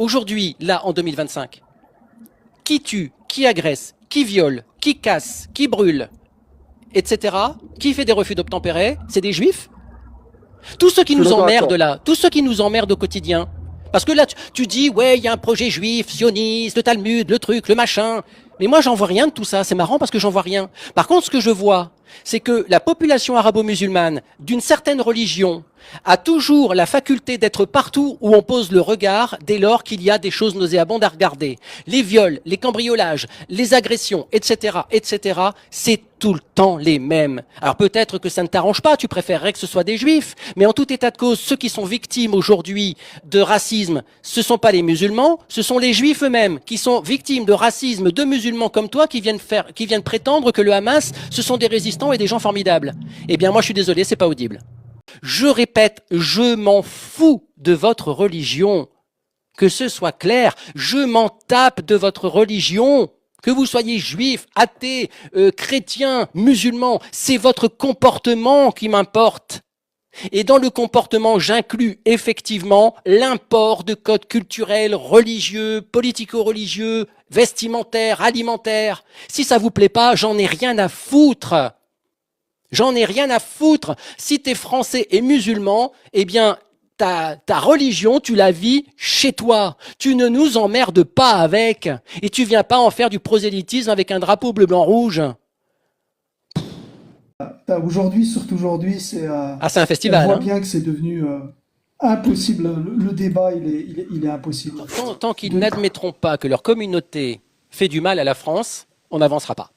aujourd'hui, là, en 2025, qui tue, qui agresse, qui viole, qui casse, qui brûle, etc., qui fait des refus d'obtempérer, c'est des juifs. Tous ceux qui Je suis nous d'accord avec emmerdent toi. là, tous ceux qui nous emmerdent au quotidien. Parce que là, tu dis, ouais, il y a un projet juif, sioniste, le Talmud, le truc, le machin. Mais moi, j'en vois rien de tout ça. C'est marrant parce que j'en vois rien. Par contre, ce que je vois, c'est que la population arabo-musulmane d'une certaine religion a toujours la faculté d'être partout où on pose le regard dès lors qu'il y a des choses nauséabondes à regarder. Les viols, les cambriolages, les agressions, etc., etc., c'est tout le temps les mêmes. Alors peut-être que ça ne t'arrange pas, tu préférerais que ce soit des juifs, mais en tout état de cause, ceux qui sont victimes aujourd'hui de racisme, ce ne sont pas les musulmans, ce sont les juifs eux-mêmes qui sont victimes de racisme de musulmans comme toi qui viennent prétendre que le Hamas, ce sont des résistants et des gens formidables. Eh bien moi je suis désolé, c'est pas audible. Je répète, je m'en fous de votre religion. Que ce soit clair, je m'en tape de votre religion. Que vous soyez juif, athée, chrétien, musulman, c'est votre comportement qui m'importe. Et dans le comportement, j'inclus effectivement l'import de codes culturels, religieux, politico-religieux, vestimentaires, alimentaires. Si ça vous plaît pas, j'en ai rien à foutre. J'en ai rien à foutre. Si t'es français et musulman, eh bien, ta religion, tu la vis chez toi. Tu ne nous emmerdes pas avec. Et tu viens pas en faire du prosélytisme avec un drapeau bleu, blanc, rouge. Aujourd'hui, surtout aujourd'hui, Ah, c'est un on festival, voit hein. bien que c'est devenu impossible. Le débat, il est impossible. Tant qu'ils De- n'admettront pas que leur communauté fait du mal à la France, on n'avancera pas.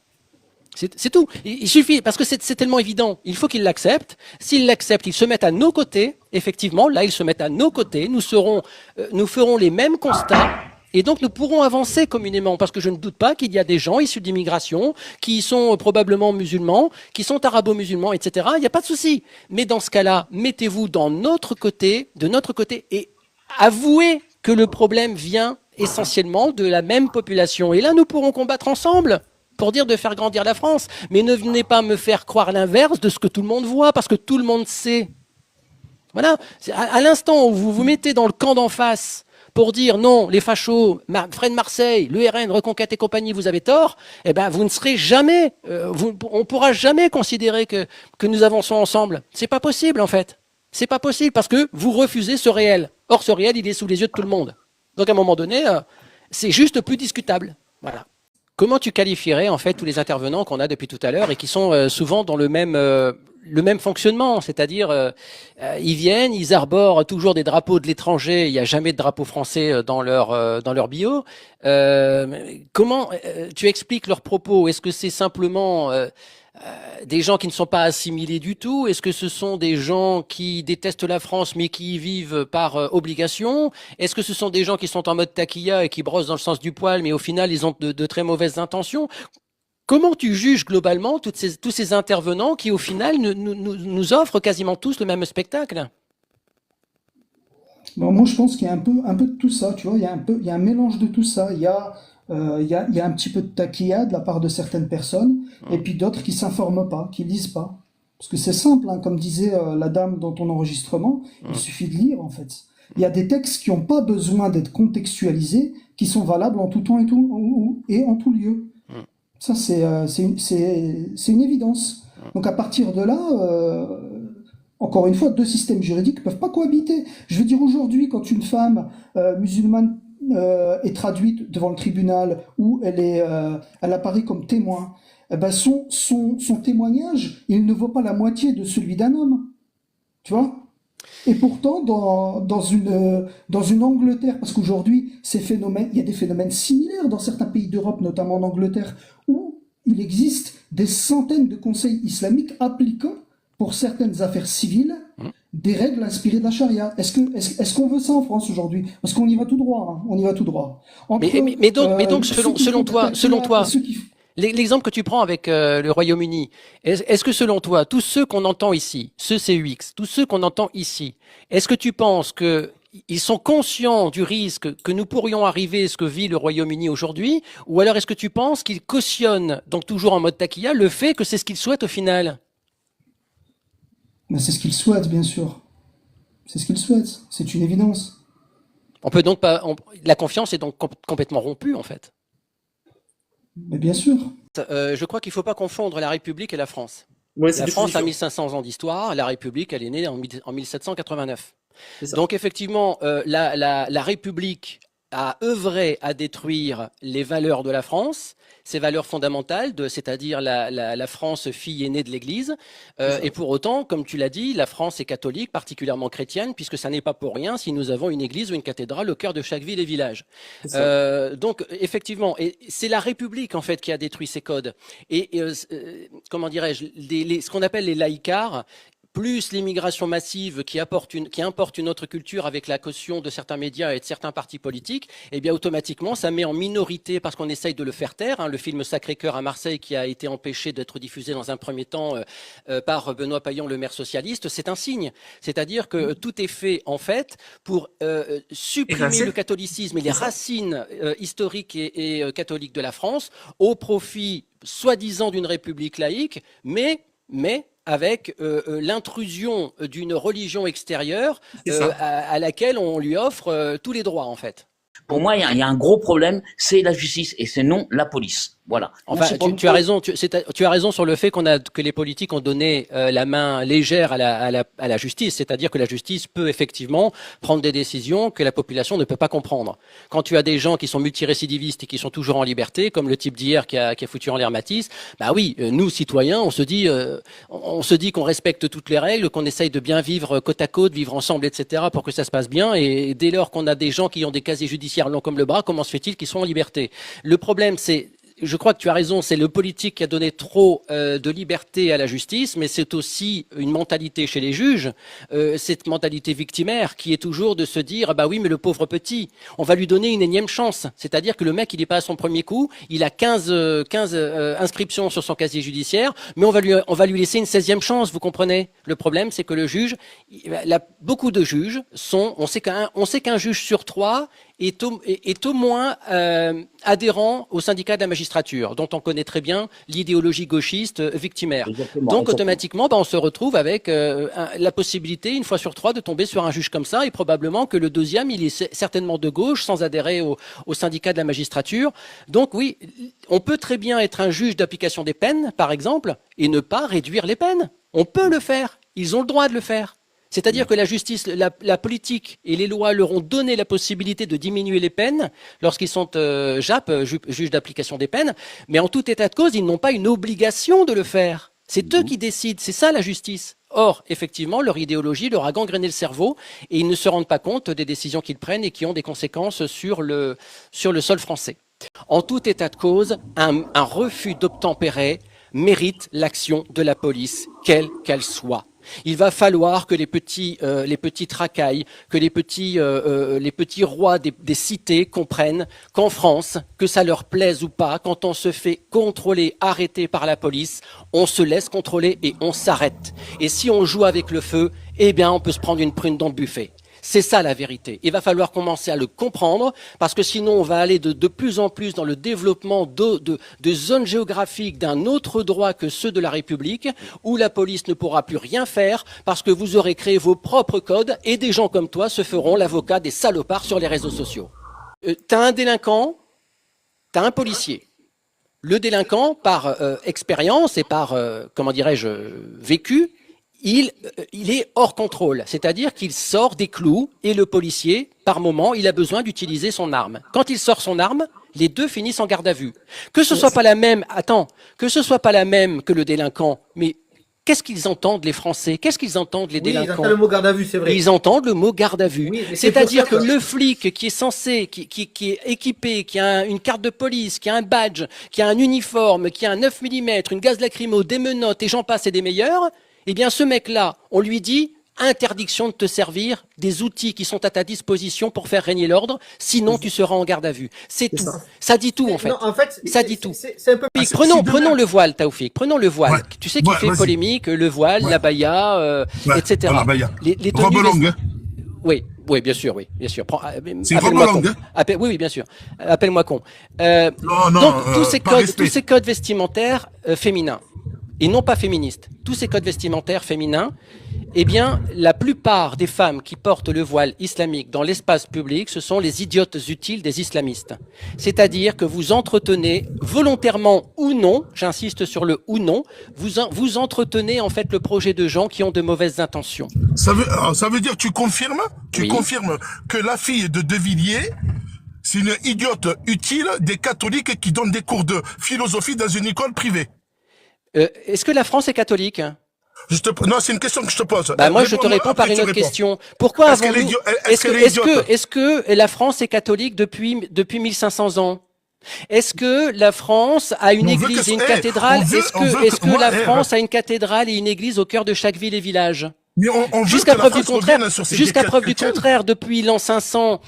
C'est tout. Il suffit, parce que c'est tellement évident. Il faut qu'ils l'acceptent. S'ils l'acceptent, ils se mettent à nos côtés. Effectivement, là, ils se mettent à nos côtés. Nous ferons les mêmes constats. Et donc, nous pourrons avancer communément. Parce que je ne doute pas qu'il y a des gens issus d'immigration qui sont probablement musulmans, qui sont arabo-musulmans, etc. Il n'y a pas de souci. Mais dans ce cas-là, mettez-vous dans notre côté, de notre côté, et avouez que le problème vient essentiellement de la même population. Et là, nous pourrons combattre ensemble pour dire de faire grandir la France. Mais ne venez pas me faire croire l'inverse de ce que tout le monde voit, parce que tout le monde sait. Voilà. À l'instant où vous vous mettez dans le camp d'en face pour dire non, les fachos, Fred Marseille, le RN, Reconquête et compagnie, vous avez tort, eh ben vous ne serez jamais, on pourra jamais considérer que nous avançons ensemble. C'est pas possible en fait. C'est pas possible parce que vous refusez ce réel. Or ce réel, il est sous les yeux de tout le monde. Donc à un moment donné, c'est juste plus discutable. Voilà. Comment tu qualifierais en fait tous les intervenants qu'on a depuis tout à l'heure et qui sont souvent dans le même fonctionnement, c'est-à-dire ils viennent, ils arborent toujours des drapeaux de l'étranger, il n'y a jamais de drapeau français dans leur bio. Comment tu expliques leurs propos? Est-ce que c'est simplement des gens qui ne sont pas assimilés du tout? Est-ce que ce sont des gens qui détestent la France mais qui y vivent par obligation? Est-ce que ce sont des gens qui sont en mode taquilla et qui brossent dans le sens du poil mais au final ils ont de très mauvaises intentions? Comment tu juges globalement tous ces intervenants qui au final nous offrent quasiment tous le même spectacle? Bon, moi, je pense qu'il y a un peu de tout ça, tu vois. Il y a un mélange de tout ça. Il y a un petit peu de taquilla de la part de certaines personnes, et puis d'autres qui s'informent pas, qui lisent pas. Parce que c'est simple, hein, comme disait la dame dans ton enregistrement, il suffit de lire, en fait. Il y a des textes qui n'ont pas besoin d'être contextualisés, qui sont valables en tout temps et en tout lieu. Ça, c'est une évidence. Donc à partir de là, encore une fois, deux systèmes juridiques ne peuvent pas cohabiter. Je veux dire, aujourd'hui, quand une femme musulmane est traduite devant le tribunal ou elle apparaît comme témoin, eh ben son témoignage, il ne vaut pas la moitié de celui d'un homme. Tu vois? Et pourtant, dans une Angleterre, parce qu'aujourd'hui, il y a des phénomènes similaires dans certains pays d'Europe, notamment en Angleterre, où il existe des centaines de conseils islamiques appliquant, pour certaines affaires civiles, des règles inspirées de la charia. Est-ce qu'on veut ça en France aujourd'hui? Parce qu'on y va tout droit, hein, on y va tout droit. Entre Mais donc ceux qui font selon taquilla et toi, ceux qui... l'exemple que tu prends avec le Royaume-Uni, est-ce que selon toi, tous ceux qu'on entend ici, ceux CUX, tous ceux qu'on entend ici, est-ce que tu penses que ils sont conscients du risque que nous pourrions arriver à ce que vit le Royaume-Uni aujourd'hui, ou alors est-ce que tu penses qu'ils cautionnent, donc toujours en mode taquilla, le fait que c'est ce qu'ils souhaitent au final? Mais c'est ce qu'ils souhaitent, bien sûr. C'est ce qu'ils souhaitent, c'est une évidence. On peut donc pas, la confiance est donc complètement rompue en fait. Mais bien sûr. Je crois qu'il ne faut pas confondre la République et la France. Ouais, c'est La des France a positions. 1500 ans d'histoire, la République, elle est née en 1789. C'est ça. Donc effectivement, la République a œuvré à détruire les valeurs de la France, ces valeurs fondamentales, c'est-à-dire la France fille aînée de l'Église. C'est ça. Et pour autant, comme tu l'as dit, la France est catholique, particulièrement chrétienne, puisque ça n'est pas pour rien si nous avons une église ou une cathédrale au cœur de chaque ville et village. C'est ça. Donc effectivement, et c'est la République en fait qui a détruit ces codes. Comment dirais-je, ce qu'on appelle les laïcards, plus l'immigration massive qui importe une autre culture avec la caution de certains médias et de certains partis politiques, eh bien automatiquement ça met en minorité, parce qu'on essaye de le faire taire, hein, le film Sacré-Cœur à Marseille qui a été empêché d'être diffusé dans un premier temps par Benoît Payan, le maire socialiste, c'est un signe. C'est-à-dire que tout est fait en fait pour supprimer Effacer. le catholicisme et les C'est ça. racines historiques et catholiques de la France au profit soi-disant d'une république laïque, mais avec l'intrusion d'une religion extérieure C'est ça. à laquelle on lui offre tous les droits en fait. Pour moi, il y a un gros problème, c'est la justice et c'est non la police. Voilà. Enfin, Merci pour tu as raison. Tu as raison sur le fait que les politiques ont donné la main légère à la justice, c'est-à-dire que la justice peut effectivement prendre des décisions que la population ne peut pas comprendre. Quand tu as des gens qui sont multirécidivistes et qui sont toujours en liberté, comme le type d'hier qui a foutu en l'air Matisse, bah oui, nous citoyens, on se dit qu'on respecte toutes les règles, qu'on essaye de bien vivre côte à côte, vivre ensemble, etc., pour que ça se passe bien. Et dès lors qu'on a des gens qui ont des casiers judiciaires longs comme le bras, comment se fait-il qu'ils soient en liberté? Le problème, je crois que tu as raison, c'est le politique qui a donné trop de liberté à la justice, mais c'est aussi une mentalité chez les juges, cette mentalité victimaire qui est toujours de se dire ah bah oui mais le pauvre petit, on va lui donner une énième chance, c'est-à-dire que le mec il n'est pas à son premier coup, il a 15 inscriptions sur son casier judiciaire, mais on va lui laisser une 16e chance, vous comprenez? Le problème c'est que le juge, beaucoup de juges on sait qu'un juge sur 3 est au moins adhérent au syndicat de la magistrature, dont on connaît très bien l'idéologie gauchiste victimaire. Exactement. Donc automatiquement, on se retrouve avec la possibilité, une fois sur 3, de tomber sur un juge comme ça, et probablement que le deuxième, il est certainement de gauche, sans adhérer au syndicat de la magistrature. Donc oui, on peut très bien être un juge d'application des peines, par exemple, et ne pas réduire les peines. On peut le faire. Ils ont le droit de le faire. C'est-à-dire que la justice, la politique et les lois leur ont donné la possibilité de diminuer les peines lorsqu'ils sont juges d'application des peines, mais en tout état de cause, ils n'ont pas une obligation de le faire. C'est eux qui décident, c'est ça la justice. Or, effectivement, leur idéologie leur a gangréné le cerveau et ils ne se rendent pas compte des décisions qu'ils prennent et qui ont des conséquences sur le sol français. En tout état de cause, un refus d'obtempérer mérite l'action de la police, quelle qu'elle soit. Il va falloir que les petites racailles, que les petits rois des cités comprennent qu'en France, que ça leur plaise ou pas, quand on se fait contrôler, arrêter par la police, on se laisse contrôler et on s'arrête. Et si on joue avec le feu, eh bien on peut se prendre une prune dans le buffet. C'est ça la vérité. Il va falloir commencer à le comprendre parce que sinon on va aller de plus en plus dans le développement de zones géographiques d'un autre droit que ceux de la République où la police ne pourra plus rien faire parce que vous aurez créé vos propres codes et des gens comme toi se feront l'avocat des salopards sur les réseaux sociaux. T'as un délinquant, t'as un policier. Le délinquant, par expérience et par, comment dirais-je, vécu, il est hors contrôle, c'est-à-dire qu'il sort des clous et le policier, par moment, il a besoin d'utiliser son arme. Quand il sort son arme, les deux finissent en garde à vue. Que ce soit pas la même, que ce soit pas la même que le délinquant, mais qu'est-ce qu'ils entendent les Français? Qu'est-ce qu'ils entendent les délinquants? Ils entendent le mot garde à vue, c'est vrai. Ils entendent le mot garde à vue. Oui, c'est-à-dire que le flic qui est censé, qui est équipé, qui a une carte de police, qui a un badge, qui a un uniforme, qui a un 9 mm, une gaz lacrymo, des menottes et j'en passe et des meilleurs, eh bien, ce mec-là, on lui dit interdiction de te servir des outils qui sont à ta disposition pour faire régner l'ordre, sinon tu seras en garde à vue. C'est tout. Ça dit tout, en fait. Non, en fait, ça dit tout. C'est un peu... Prenons le voile, Taoufik. Prenons le voile. Ouais. Tu sais qu'il fait polémique, le voile, la baya, etc. La baya. Les robe longue, hein. Oui, bien sûr. C'est une robe longue, hein. Oui, bien sûr. Appelle-moi con. Non, donc, tous ces par codes vestimentaires féminins, et non pas féministes. tous ces codes vestimentaires féminins, eh bien, la plupart des femmes qui portent le voile islamique dans l'espace public, ce sont les idiotes utiles des islamistes. C'est-à-dire que vous entretenez, volontairement ou non, j'insiste sur le ou non, vous entretenez en fait le projet de gens qui ont de mauvaises intentions. Ça veut dire, tu confirmes Oui. Que la fille de De Villiers, c'est une idiote utile des catholiques qui donnent des cours de philosophie dans une école privée. Est-ce que la France est catholique? Non, c'est une question que je te pose. Bah moi, je te réponds par une autre question. Pourquoi avons-nous... Est-ce que la France est catholique depuis 1500 ans? Est-ce que la France a une église et une cathédrale? Est-ce que la France a une cathédrale et une église au cœur de chaque ville et village? Mais on veut Jusqu'à que la preuve du France contraire, revienne sur ses jusqu'à preuve du chrétiennes. contraire, depuis l'an 500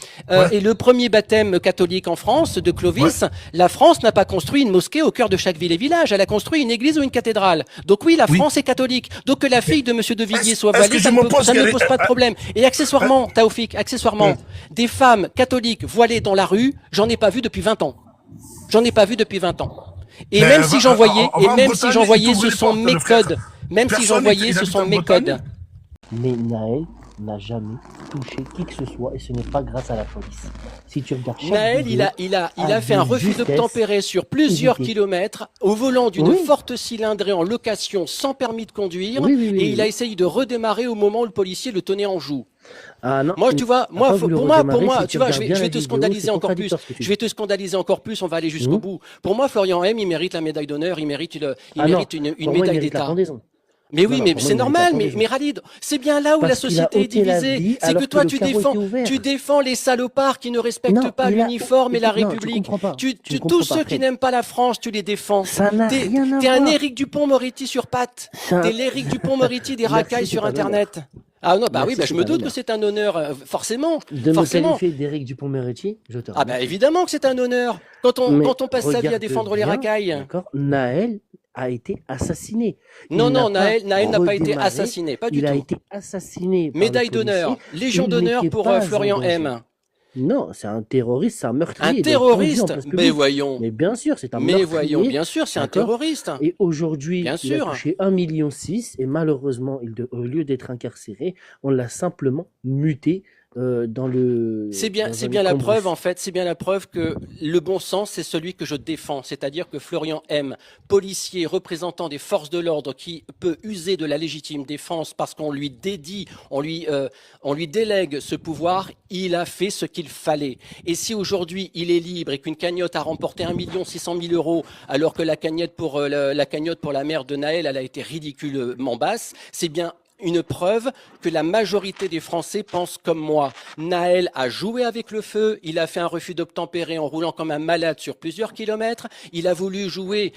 et le premier bâtême catholique en France de Clovis, la France n'a pas construit une mosquée au cœur de chaque ville et village. Elle a construit une église ou une cathédrale. Donc oui, la France est catholique. Donc que la fille de Monsieur de Villiers soit voilée, ça ne pose pas de problème. Et accessoirement, Taoufik, des femmes catholiques voilées dans la rue, j'en ai pas vu depuis 20 ans. J'en ai pas vu depuis 20 ans. Et même si j'en voyais, ce sont mes codes. Même si j'en voyais, ce sont mes codes. Mais Naël n'a jamais touché qui que ce soit et ce n'est pas grâce à la police. Si tu regardes chaque Naël, vidéo, il a fait un refus d'obtempérer sur plusieurs kilomètres au volant d'une forte cylindrée en location sans permis de conduire et il a essayé de redémarrer au moment où le policier le tenait en joue. Ah non, Moi, tu vois, pour moi, tu vois, je vais te vidéo, scandaliser c'est encore plus. contradictoire ce que tu Je vais te scandaliser encore plus. On va aller jusqu'au bout. Pour moi, Florian M, il mérite la médaille d'honneur. Il mérite une médaille d'État. Mais oui, mais c'est normal, mais Khalid, c'est bien là où la société est divisée. C'est que toi, tu défends les salopards qui ne respectent pas l'uniforme et la République. Tous ceux qui n'aiment pas la France, tu les défends. T'es un Éric Dupond-Moretti sur pattes. T'es l'Éric Dupond-Moretti des racailles sur Internet. Ah non, bah oui, je me doute que c'est un honneur, forcément. De me qualifier d'Éric Dupond-Moretti, je te remercie. Ah bah évidemment que c'est un honneur. Quand on passe sa vie à défendre les racailles. D'accord, Naël a été assassiné. Non, Naël n'a pas été assassiné, pas du tout. Il a été assassiné. Médaille d'honneur, Légion d'honneur pour Florian M. Non, c'est un terroriste, c'est un meurtrier. Un terroriste? Mais voyons. Mais bien sûr, c'est un meurtrier. Mais voyons, bien sûr, c'est un terroriste. Et aujourd'hui, il a sûr. touché 1,6 million et malheureusement, au lieu d'être incarcéré, on l'a simplement muté dans le... C'est bien la preuve, en fait, c'est bien la preuve que le bon sens, c'est celui que je défends. C'est-à-dire que Florian M, policier, représentant des forces de l'ordre, qui peut user de la légitime défense parce qu'on lui dédie, on lui délègue ce pouvoir, il a fait ce qu'il fallait. Et si aujourd'hui, il est libre et qu'une cagnotte a remporté 1 600 000 euros, alors que la cagnotte pour la mère de Naël, elle a été ridiculement basse, c'est bien une preuve que la majorité des Français pensent comme moi. Naël a joué avec le feu, il a fait un refus d'obtempérer en roulant comme un malade sur plusieurs kilomètres, il a voulu jouer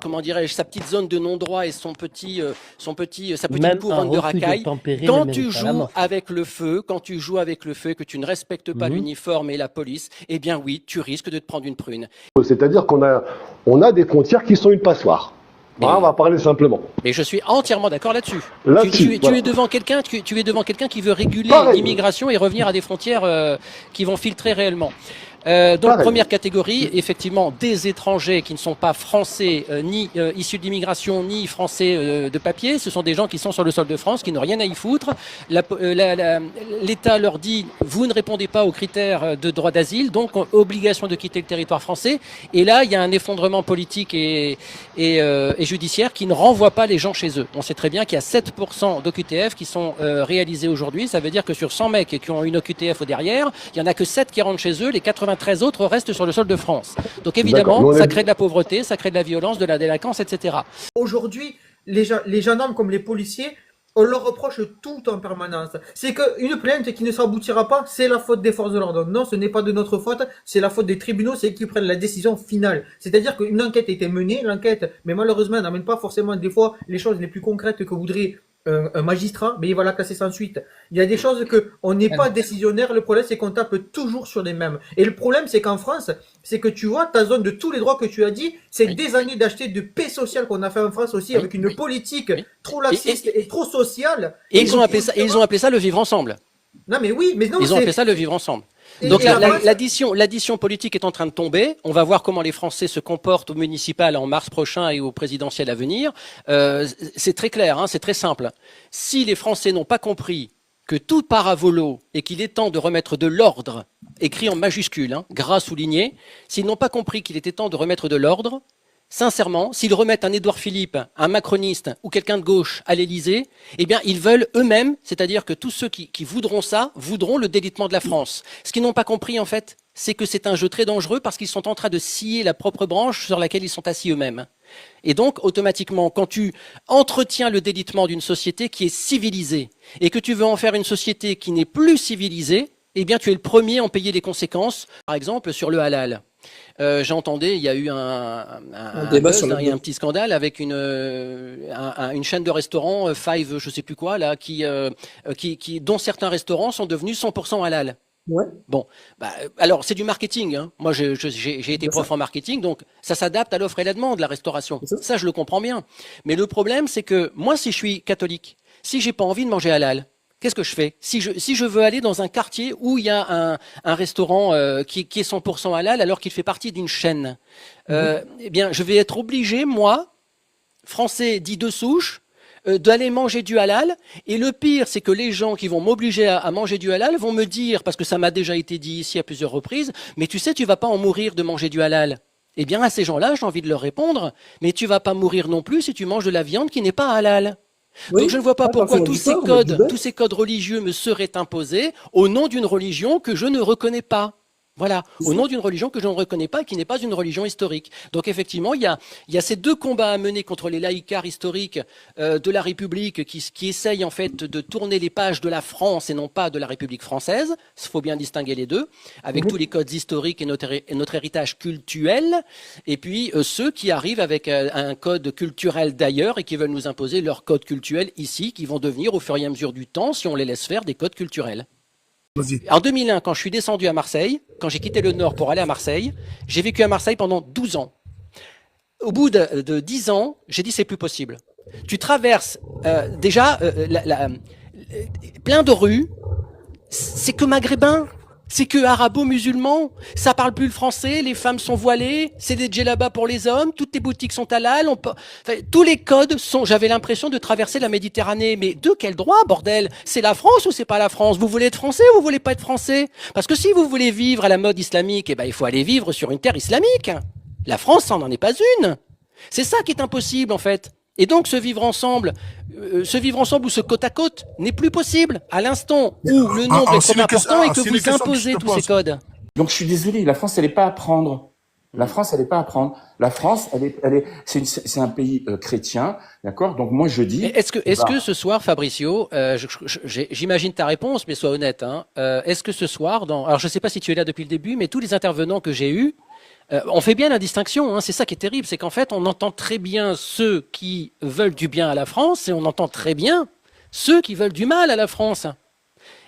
comment dirais-je, sa petite zone de non-droit et sa petite couronne de racailles. Quand tu joues avec le feu, et que tu ne respectes pas l'uniforme et la police, eh bien oui, tu risques de te prendre une prune. C'est-à-dire qu'on a des frontières qui sont une passoire. On va parler simplement. Mais je suis entièrement d'accord là-dessus. Tu es devant quelqu'un qui veut réguler l'immigration et revenir à des frontières qui vont filtrer réellement. Donc première catégorie, effectivement, des étrangers qui ne sont pas français, ni issus de l'immigration, ni français de papier. Ce sont des gens qui sont sur le sol de France, qui n'ont rien à y foutre. L'État leur dit, vous ne répondez pas aux critères de droit d'asile, donc obligation de quitter le territoire français. Et là, il y a un effondrement politique et judiciaire qui ne renvoie pas les gens chez eux. On sait très bien qu'il y a 7% d'OQTF qui sont réalisés aujourd'hui. Ça veut dire que sur 100 mecs qui ont une OQTF au derrière, il y en a que 7 qui rentrent chez eux. Les 93 autres restent sur le sol de France. Donc évidemment, ça crée de la pauvreté, ça crée de la violence, de la délinquance, etc. Aujourd'hui, les gendarmes comme les policiers, on leur reproche tout en permanence. C'est qu'une plainte qui ne s'aboutira pas, c'est la faute des forces de l'ordre. Non, ce n'est pas de notre faute, c'est la faute des tribunaux, c'est eux qui prennent la décision finale. C'est-à-dire qu'une enquête a été menée, mais malheureusement, n'amène pas forcément des fois les choses les plus concrètes que voudrait un magistrat, mais il va la classer sans suite. Il y a des choses que on n'est pas décisionnaire, le problème c'est qu'on tape toujours sur les mêmes. Et le problème c'est qu'en France, c'est que tu vois, ta zone de tous les droits que tu as dit, c'est des années d'acheter de paix sociale qu'on a fait en France aussi, avec une politique trop laxiste et trop sociale. Et ils ont appelé ça le vivre ensemble. Non mais oui, mais non. Ils ont appelé ça le vivre ensemble. Donc Et la France, l'addition politique est en train de tomber. On va voir comment les Français se comportent au municipal en mars prochain et au présidentiel à venir. C'est très clair, hein, c'est très simple. Si les Français n'ont pas compris que tout part à volo et qu'il est temps de remettre de l'ordre, écrit en majuscule, hein, gras souligné, s'ils n'ont pas compris qu'il était temps de remettre de l'ordre, sincèrement, s'ils remettent un Édouard Philippe, un macroniste ou quelqu'un de gauche à l'Élysée, eh bien, ils veulent eux-mêmes, c'est-à-dire que tous ceux qui voudront ça, voudront le délitement de la France. Ce qu'ils n'ont pas compris, en fait, c'est que c'est un jeu très dangereux parce qu'ils sont en train de scier la propre branche sur laquelle ils sont assis eux-mêmes. Et donc, automatiquement, quand tu entretiens le délitement d'une société qui est civilisée et que tu veux en faire une société qui n'est plus civilisée, eh bien, tu es le premier à en payer les conséquences. Par exemple, sur le halal. J'entendais, il y a eu un débat buzz, sur le il y a un petit scandale avec une chaîne de restaurants, Five, je sais plus quoi, là, dont certains restaurants sont devenus 100% halal. Ouais. Bon, alors c'est du marketing, hein. Moi, j'ai été prof en marketing, donc ça s'adapte à l'offre et la demande, la restauration. Ça, je le comprends bien. Mais le problème, c'est que moi, si je suis catholique, si j'ai pas envie de manger halal, qu'est-ce que je fais? Si je veux aller dans un quartier où il y a un restaurant qui est 100% halal alors qu'il fait partie d'une chaîne, eh bien, je vais être obligé, moi, français dit de souche, d'aller manger du halal. Et le pire, c'est que les gens qui vont m'obliger à manger du halal vont me dire, parce que ça m'a déjà été dit ici à plusieurs reprises, mais tu sais, tu vas pas en mourir de manger du halal. Eh bien, à ces gens-là, j'ai envie de leur répondre, mais tu vas pas mourir non plus si tu manges de la viande qui n'est pas halal. Oui. Donc je ne vois pas Ah, pourquoi parfois, on tous dit ces ça, on a dit tous ces codes religieux me seraient imposés au nom d'une religion que je ne reconnais pas. Voilà, au nom d'une religion que je ne reconnais pas et qui n'est pas une religion historique. Donc effectivement, il y a ces deux combats à mener contre les laïcards historiques de la République qui essayent en fait de tourner les pages de la France et non pas de la République française. Il faut bien distinguer les deux, avec tous les codes historiques et notre héritage cultuel. Et puis ceux qui arrivent avec un code culturel d'ailleurs et qui veulent nous imposer leur code culturel ici, qui vont devenir au fur et à mesure du temps, si on les laisse faire, des codes culturels. En 2001, quand je suis descendu à Marseille, quand j'ai quitté le Nord pour aller à Marseille, j'ai vécu à Marseille pendant 12 ans. Au bout de 10 ans, j'ai dit c'est plus possible. Tu traverses plein de rues, c'est que maghrébins, c'est que arabo-musulmans, ça parle plus le français, les femmes sont voilées, c'est des djellabas pour les hommes, toutes les boutiques sont halal, tous les codes sont, j'avais l'impression de traverser la Méditerranée, mais de quel droit, bordel? C'est la France ou c'est pas la France? Vous voulez être français ou vous voulez pas être français? Parce que si vous voulez vivre à la mode islamique, eh ben, il faut aller vivre sur une terre islamique. La France, ça n'en est pas une. C'est ça qui est impossible, en fait. Et donc, ce vivre ensemble ou ce côte à côte n'est plus possible à l'instant où le nombre est trop important et que vous imposez tous ces codes. Donc, je suis désolé, la France, elle n'est pas à prendre. La France, elle n'est pas à prendre. La France, c'est un pays chrétien, d'accord? Donc, moi, je dis. Est-ce que ce soir, Fabricio, j'imagine ta réponse, mais sois honnête, hein, est-ce que ce soir, alors je ne sais pas si tu es là depuis le début, mais tous les intervenants que j'ai eus, on fait bien la distinction, hein, c'est ça qui est terrible, c'est qu'en fait, on entend très bien ceux qui veulent du bien à la France et on entend très bien ceux qui veulent du mal à la France.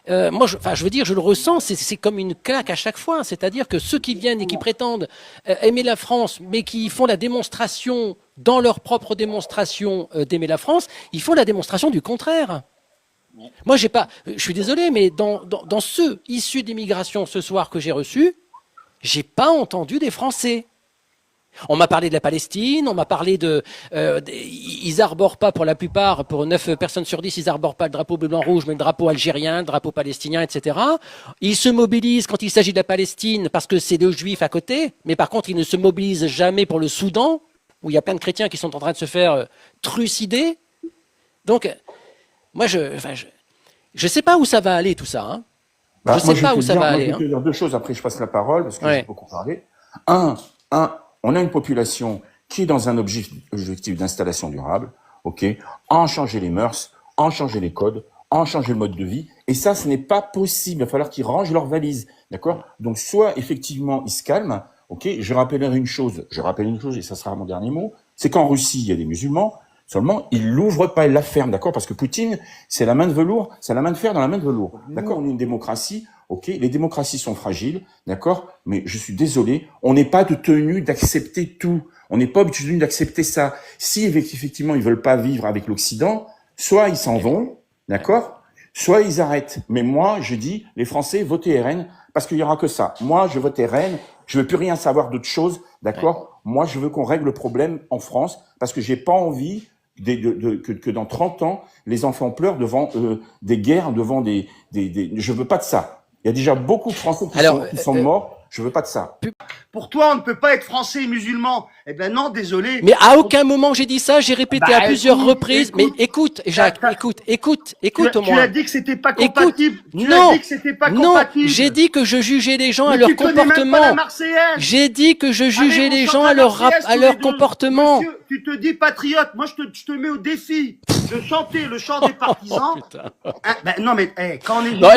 Moi, je veux dire, je le ressens, c'est comme une claque à chaque fois, c'est-à-dire que ceux qui viennent et qui prétendent aimer la France, mais qui font la démonstration, dans leur propre démonstration d'aimer la France, ils font la démonstration du contraire. Moi, je suis désolé, mais dans ceux issus d'immigration ce soir que j'ai reçus, j'ai pas entendu des Français. On m'a parlé de la Palestine, on m'a parlé ils arborent pas pour la plupart, pour 9 personnes sur 10, ils arborent pas le drapeau bleu-blanc-rouge, mais le drapeau algérien, le drapeau palestinien, etc. Ils se mobilisent quand il s'agit de la Palestine parce que c'est des juifs à côté, mais par contre, ils ne se mobilisent jamais pour le Soudan, où il y a plein de chrétiens qui sont en train de se faire trucider. Donc, moi, je sais pas où ça va aller tout ça, hein. Bah, je sais pas où ça va aller. Je vais te dire deux choses, après je passe la parole, parce que j'ai beaucoup parlé. On a une population qui est dans un objectif d'installation durable, ok, en changer les mœurs, en changer les codes, en changer le mode de vie, et ça, ce n'est pas possible. Il va falloir qu'ils rangent leurs valises, d'accord? Donc, soit effectivement, ils se calment, ok. Je rappelle une chose, et ça sera mon dernier mot, c'est qu'en Russie, il y a des musulmans. Seulement, il l'ouvre pas, il la ferme, d'accord? Parce que Poutine, c'est la main de velours, c'est la main de fer dans la main de velours. D'accord? On est une démocratie, ok? Les démocraties sont fragiles, d'accord? Mais je suis désolé, on n'est pas de tenu d'accepter tout. On n'est pas tenu d'accepter ça. Si effectivement ils veulent pas vivre avec l'Occident, soit ils s'en vont, d'accord? Soit ils arrêtent. Mais moi, je dis, les Français, votez RN, parce qu'il y aura que ça. Moi, je vote RN, je veux plus rien savoir d'autre chose, d'accord? Moi, je veux qu'on règle le problème en France, parce que j'ai pas envie que dans 30 ans, les enfants pleurent devant des guerres, devant je veux pas de ça. Il y a déjà beaucoup de Français qui sont morts. Je veux pas de ça. Pour toi, on ne peut pas être français et musulman. Eh ben non, désolé. Mais à aucun moment j'ai dit ça, j'ai répété à plusieurs reprises. Mais écoute, Jacques, écoute au moins. Tu as dit que c'était pas compatible. Non, as dit que c'était pas compatible. J'ai dit que je jugeais les gens mais à leur tu connais même comportement. pas la Marseillaise. J'ai dit que je jugeais les gens à leur comportement. Monsieur, tu te dis patriote. Moi, je te mets au défi de chanter le chant des partisans. Ben, non, mais quand on est... Non,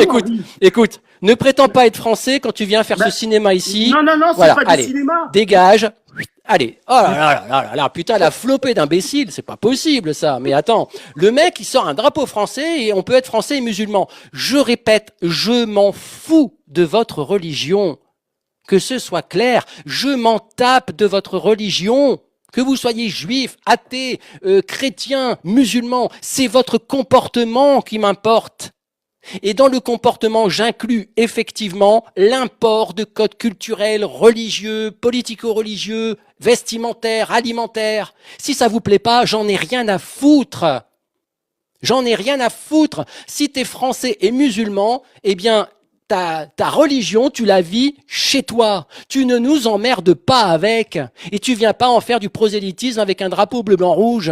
écoute, ne prétends pas être français quand tu viens faire ce cinéma ici. Non, voilà, c'est pas du cinéma. Dégage. Allez, oh là, putain, la flopée d'imbéciles, c'est pas possible ça. Mais attends, le mec il sort un drapeau français et on peut être français et musulman. Je répète, je m'en fous de votre religion. Que ce soit clair, je m'en tape de votre religion. Que vous soyez juif, athée, chrétien, musulman, c'est votre comportement qui m'importe. Et dans le comportement, j'inclus effectivement l'import de codes culturels, religieux, politico-religieux, vestimentaires, alimentaires. Si ça vous plaît pas, j'en ai rien à foutre. J'en ai rien à foutre. Si t'es français et musulman, eh bien, ta religion, tu la vis chez toi. Tu ne nous emmerdes pas avec. Et tu viens pas en faire du prosélytisme avec un drapeau bleu, blanc, rouge.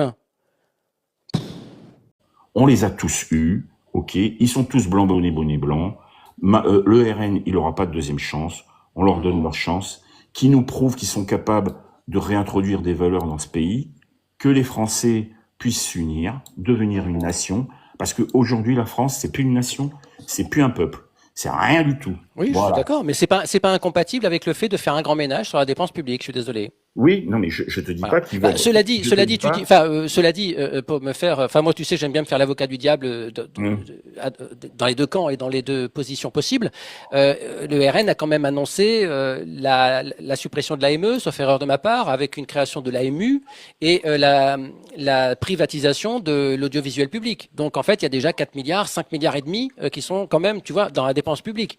On les a tous eus. Ok, ils sont tous blancs, bonnet blanc. Le RN, il n'aura pas de deuxième chance. On leur donne leur chance. Qui nous prouve qu'ils sont capables de réintroduire des valeurs dans ce pays, que les Français puissent s'unir, devenir une nation. Parce qu'aujourd'hui, la France, c'est plus une nation, c'est plus un peuple. C'est rien du tout. Oui, voilà. Je suis d'accord, mais c'est pas incompatible avec le fait de faire un grand ménage sur la dépense publique. Je suis désolé. Oui, non, mais je te dis pas qu'ils vont. Cela dit, pour me faire, moi, tu sais, j'aime bien me faire l'avocat du diable dans les deux camps et dans les deux positions possibles. Le RN a quand même annoncé la suppression de l'AME, sauf erreur de ma part, avec une création de l'AMU et la privatisation de l'audiovisuel public. Donc, en fait, il y a déjà 4 milliards, 5 milliards et demi qui sont quand même, tu vois, dans la dépense publique.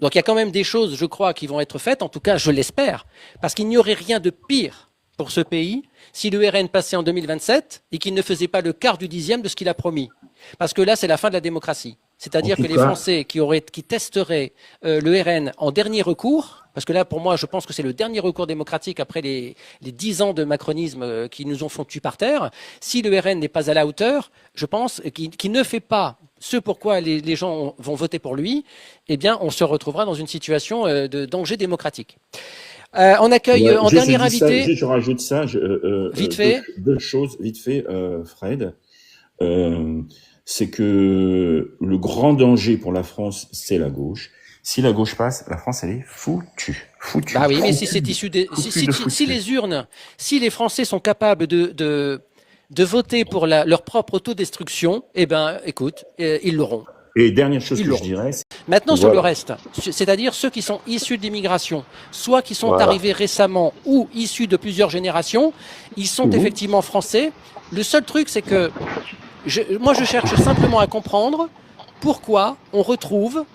Donc il y a quand même des choses, je crois, qui vont être faites, en tout cas je l'espère, parce qu'il n'y aurait rien de pire pour ce pays si le RN passait en 2027 et qu'il ne faisait pas le quart du dixième de ce qu'il a promis. Parce que là, c'est la fin de la démocratie. C'est-à-dire que les Français qui testeraient le RN en dernier recours, parce que là, pour moi, je pense que c'est le dernier recours démocratique après les 10 ans de macronisme qui nous ont foutus par terre. Si le RN n'est pas à la hauteur, je pense qu'il ne fait pas ce pourquoi les gens vont voter pour lui, eh bien, on se retrouvera dans une situation de danger démocratique. On accueille en dernier invité. Je rajoute ça. Vite fait. Deux choses, vite fait, Fred. C'est que le grand danger pour la France, c'est la gauche. Si la gauche passe, la France, elle est foutue. Bah oui, mais si c'est issu si les urnes, si les Français sont capables de voter pour leur propre autodestruction, eh ben, écoute, ils l'auront. Et dernière chose que je dirais... Maintenant, sur le reste, c'est-à-dire ceux qui sont issus de l'immigration, soit qui sont arrivés récemment ou issus de plusieurs générations, ils sont effectivement français. Le seul truc, c'est que moi, je cherche simplement à comprendre pourquoi on retrouve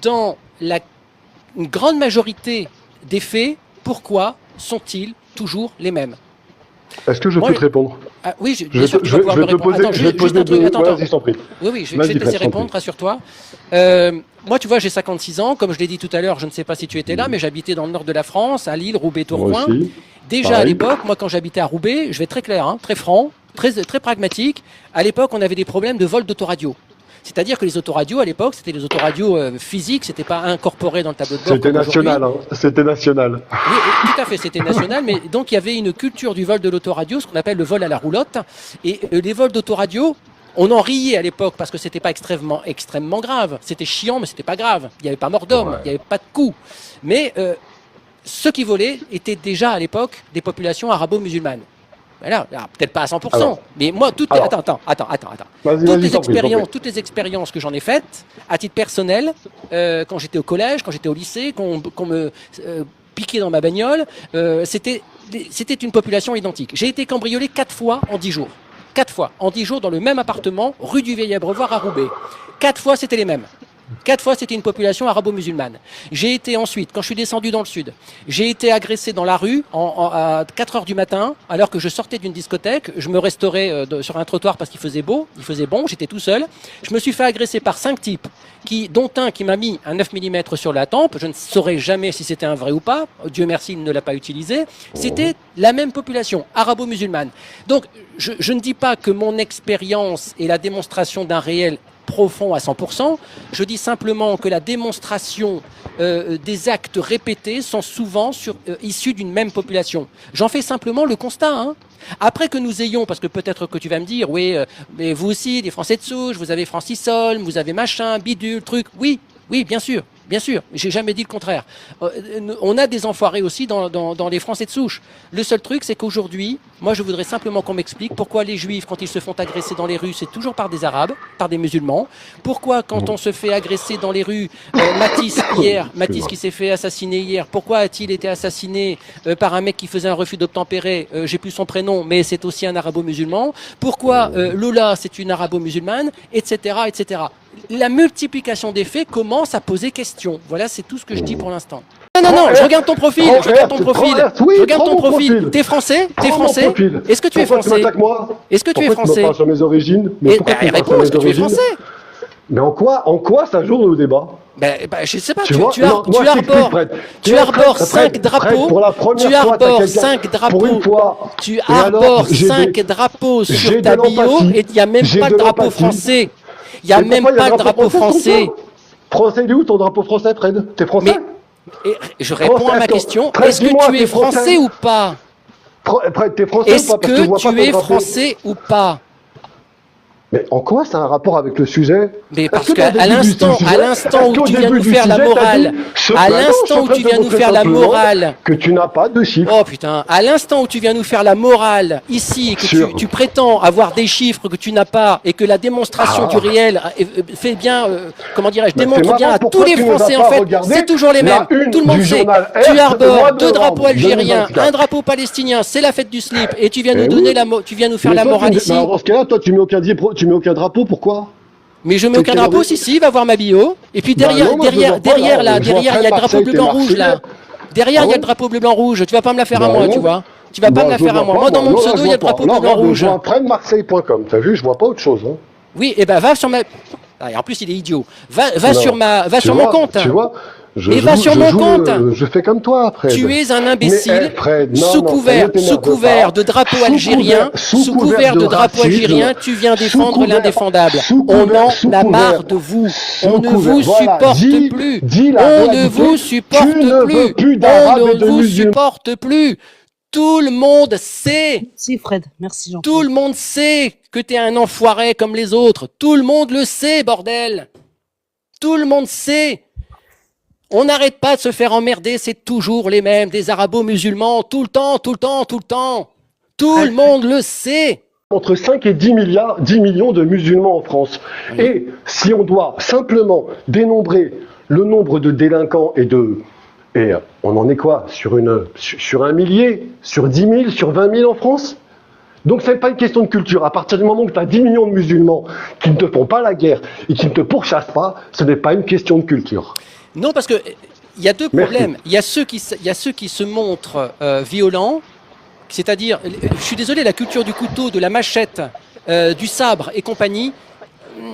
dans une grande majorité des faits, pourquoi sont-ils toujours les mêmes? Est-ce que je peux te répondre? Oui, bien sûr, tu vas pouvoir me répondre. Attends, juste un truc, attends. Vas-y, je t'en prie. Oui, je vais te laisser répondre, rassure-toi. Moi, tu vois, j'ai 56 ans. Comme je l'ai dit tout à l'heure, je ne sais pas si tu étais là, mais j'habitais dans le nord de la France, à Lille, Roubaix, Tourcoing. Déjà à l'époque, moi, quand j'habitais à Roubaix, je vais être très clair, très franc, très pragmatique. À l'époque, on avait des problèmes de vol d'autoradio. C'est-à-dire que les autoradios, à l'époque, c'était les autoradios physiques, c'était pas incorporé dans le tableau de bord. C'était national, c'était national. Oui, tout à fait, c'était national, mais donc il y avait une culture du vol de l'autoradio, ce qu'on appelle le vol à la roulotte. Et les vols d'autoradio, on en riait à l'époque parce que c'était pas extrêmement grave. C'était chiant, mais c'était pas grave. Il n'y avait pas mort d'homme, il n'y avait pas de coup. Mais ceux qui volaient étaient déjà à l'époque des populations arabo-musulmanes. Voilà, peut-être pas à 100%, alors, mais moi, toutes les expériences que j'en ai faites, à titre personnel, quand j'étais au collège, quand j'étais au lycée, qu'on me piquait dans ma bagnole, c'était une population identique. J'ai été cambriolé 4 fois en 10 jours. 4 fois en 10 jours dans le même appartement, rue du Vieil Abreuvoir à Roubaix. 4 fois, c'était les mêmes. 4 fois, c'était une population arabo-musulmane. J'ai été ensuite, quand je suis descendu dans le sud, j'ai été agressé dans la rue à 4 heures du matin, alors que je sortais d'une discothèque. Je me restaurais sur un trottoir parce qu'il faisait beau, il faisait bon, j'étais tout seul. Je me suis fait agresser par 5 types, dont un qui m'a mis un 9 mm sur la tempe. Je ne saurais jamais si c'était un vrai ou pas. Dieu merci, il ne l'a pas utilisé. C'était la même population, arabo-musulmane. Donc, je ne dis pas que mon expérience est la démonstration d'un réel profond à 100%. Je dis simplement que la démonstration des actes répétés sont souvent issus d'une même population. J'en fais simplement le constat. Hein. Après que nous ayons, parce que peut-être que tu vas me dire, oui, mais vous aussi, des Français de souche, vous avez Francis Holm, vous avez machin, bidule, truc. Oui, bien sûr. Bien sûr, j'ai jamais dit le contraire. On a des enfoirés aussi dans les Français de souche. Le seul truc, c'est qu'aujourd'hui, moi je voudrais simplement qu'on m'explique pourquoi les Juifs, quand ils se font agresser dans les rues, c'est toujours par des Arabes, par des musulmans. Pourquoi quand on se fait agresser dans les rues, Matisse qui s'est fait assassiner hier, pourquoi a-t-il été assassiné par un mec qui faisait un refus d'obtempérer, j'ai plus son prénom, mais c'est aussi un arabo-musulman. Pourquoi Lola, c'est une arabo-musulmane, etc., etc. La multiplication des faits commence à poser question. Voilà, c'est tout ce que je dis pour l'instant. Non, je regarde ton profil. Je regarde ton profil. T'es français. Est-ce que tu es français? Est-ce que tu es français? Pourquoi tu me parles sur mes origines? Mais pourquoi tu me parles sur Réponds, est-ce que mes tu es origines? français? Mais en quoi ça joue au débat? Je sais pas, Tu tu arbores 5 drapeaux. Pour la première Tu fois, t'as arbores quelqu'un 5 drapeaux. pour une fois. Tu Et alors, arbores j'ai 5 des- drapeaux j'ai sur de ta bio l'empathie. et il n'y a même J'ai pas de de drapeau l'empathie. français. Il n'y a Mais même pourquoi il y pas a de un drapeau français. Français, il est où ton drapeau français, Fred? T'es français? Et je réponds à ma question. Fred, Est-ce que dis-moi, tu es t'es français français ou pas? Fred, t'es français ou Est-ce pas? Parce je vois que pas tu ton es drapeau. français ou pas? Mais en quoi ça a un rapport avec le sujet? Mais parce Est-ce qu'à qu'au début l'instant, du à sujet- l'instant est-ce où qu'au tu viens début nous du faire la sujet, t'as morale, dit, à non, je suis l'instant en où train tu de viens nous montrer faire la simplement morale, que tu n'as pas de chiffres. oh putain, à l'instant où tu viens nous faire la morale ici, et que Sur- tu prétends avoir des chiffres que tu n'as pas et que la démonstration du réel fait bien, comment dirais-je, Mais démontre c'est bien marrant, à tous pourquoi les tu nous as Français pas en fait, regardé c'est toujours les mêmes. la une Tout le monde du sait. journal R, Tu c'était le arbores mois de 2 drapeaux novembre algériens, 2024. un drapeau palestinien, c'est la fête du slip, et tu viens nous Eh donner oui. tu viens nous faire Mais la toi, morale mais ici. alors, dans ce cas-là, toi, tu mets aucun drapeau, pourquoi? Mais je mets C'est aucun quel drapeau, origine? si, va voir ma bio. Et puis Bah derrière, non, moi, je vois pas, derrière, là. là, Je vois derrière, il y a Fred le drapeau Marseille, bleu, t'es blanc, rouge, là. Marseillais. Derrière, Ah il y a ouais? le drapeau bleu, blanc, rouge. Tu vas pas me la faire à Bah moi, non. tu vois. Tu vas pas Bah, me la je faire à vois moi. pas, Moi, dans mon là, pseudo, je il y a le vois pas. drapeau Là, bleu, blanc, regarde, rouge. je vois fredmarseille.com. T'as vu, je vois pas autre chose. Hein. Oui, et ben va sur ma. Ah, et en plus, il est idiot. Va Non. sur Tu mon vois, compte. Tu vois, Mais va sur mon compte. Je fais comme toi, Fred. Tu es un Mais, imbécile, Fred, non, sous non, ça couvert, ne t'énerve sous couvert pas. de drapeau Sous algérien, couvert- sous couvert de drapeau racisme, algérien, tu viens sous défendre couvert- l'indéfendable. sous On couvert- en sous a couvert- marre de vous. sous On ne couvert- vous voilà, supporte dis- plus. dis la On ne réalité. vous supporte Tu ne veux plus On d'Arabes et ne de vous musulmans. supporte plus. Tout le monde sait. Merci Fred, merci Jean. Tout le monde sait que t'es un enfoiré comme les autres. Tout le monde le sait, bordel. Tout le monde sait. On n'arrête pas de se faire emmerder, c'est toujours les mêmes, des arabo-musulmans, tout le temps, tout le temps, tout le temps. Tout le monde le sait. Entre 5 et 10 millions de musulmans en France. Et si on doit simplement dénombrer le nombre de délinquants et on en est quoi? Sur un millier? Sur 10 000? Sur 20 000 en France? Donc c'est pas une question de culture. À partir du moment où tu as 10 millions de musulmans qui ne te font pas la guerre et qui ne te pourchassent pas, ce n'est pas une question de culture. Non, parce que il y a deux Merci. problèmes. Il y a ceux qui se montrent violents, c'est-à-dire, je suis désolé, la culture du couteau, de la machette, du sabre et compagnie.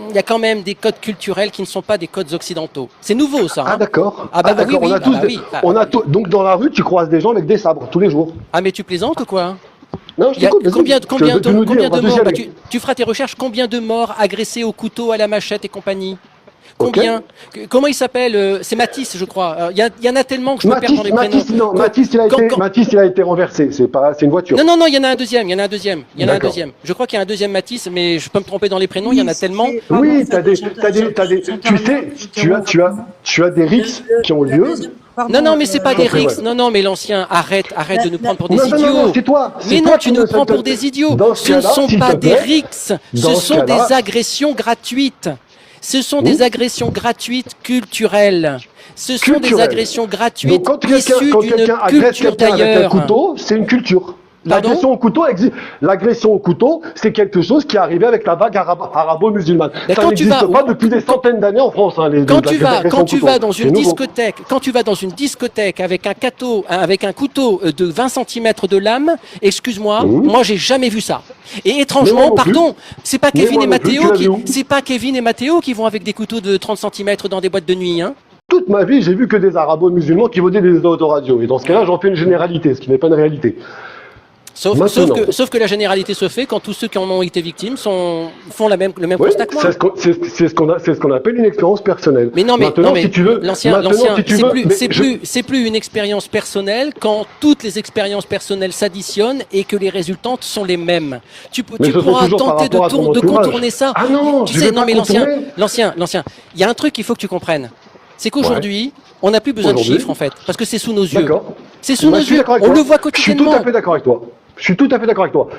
Il y a quand même des codes culturels qui ne sont pas des codes occidentaux. C'est nouveau, ça. Ah Hein. d'accord. Ah bah oui, d'accord. oui, On a bah tous, bah oui. on a donc dans la rue, tu croises des gens avec des sabres tous les jours. Ah mais tu plaisantes ou quoi? Non, je Il y a t'écoute, vas-y. combien Tu nous dis, on va de morts? Bah, deuxième. tu feras tes recherches. Combien de morts agressés au couteau, à la machette et compagnie? Ok. Combien? Comment il s'appelle? C'est Matisse, je crois. Il y en a tellement que je me perds dans les prénoms. Matisse, il a été renversé. C'est une voiture. Non, il y en a un deuxième. D'accord. Je crois qu'il y a un deuxième Matisse, mais je peux me tromper dans les prénoms. Il y en a tellement. Oui, tu sais, tu as des rixes qui ont lieu. Non, mais c'est pas des ouais. rixes. Non, mais l'ancien, arrête de nous prendre pour des Non, idiots. c'est toi. Mais non, tu nous prends pour des idiots. Ce ne sont pas des rixes. Ce sont des agressions gratuites. Ce sont des agressions gratuites culturelles. Ce sont des agressions gratuites Donc quand issues quelqu'un d'une agresse culture quelqu'un avec un d'ailleurs. couteau, c'est une culture. l'agression au couteau existe. L'agression au couteau, c'est quelque chose qui est arrivé avec la vague arabo-musulmane. Ça n'existe pas depuis des centaines d'années en France. Hein, quand tu vas dans une discothèque avec un couteau de 20 cm de lame, excuse-moi, moi j'ai jamais vu ça. Et étrangement, pardon, c'est pas Kevin et Mathéo qui vont avec des couteaux de 30 cm dans des boîtes de nuit, hein. Toute ma vie, j'ai vu que des arabo-musulmans qui venaient des autoradios. Et dans ce cas-là, j'en fais une généralité, ce qui n'est pas une réalité. Sauf que la généralité se fait quand tous ceux qui en ont été victimes font le même constat que moi. C'est ce qu'on appelle une expérience personnelle. Mais non, mais si tu veux, c'est plus une expérience personnelle quand toutes les expériences personnelles s'additionnent et que les résultats sont les mêmes. Tu pourras tenter de contourner ça. Ah non, tu sais, non mais l'ancien, il y a un truc qu'il faut que tu comprennes. C'est qu'aujourd'hui, on n'a plus besoin de chiffres en fait, parce que c'est sous nos yeux. D'accord. C'est sous nos yeux. On le voit quotidiennement. Je suis tout à fait d'accord avec toi.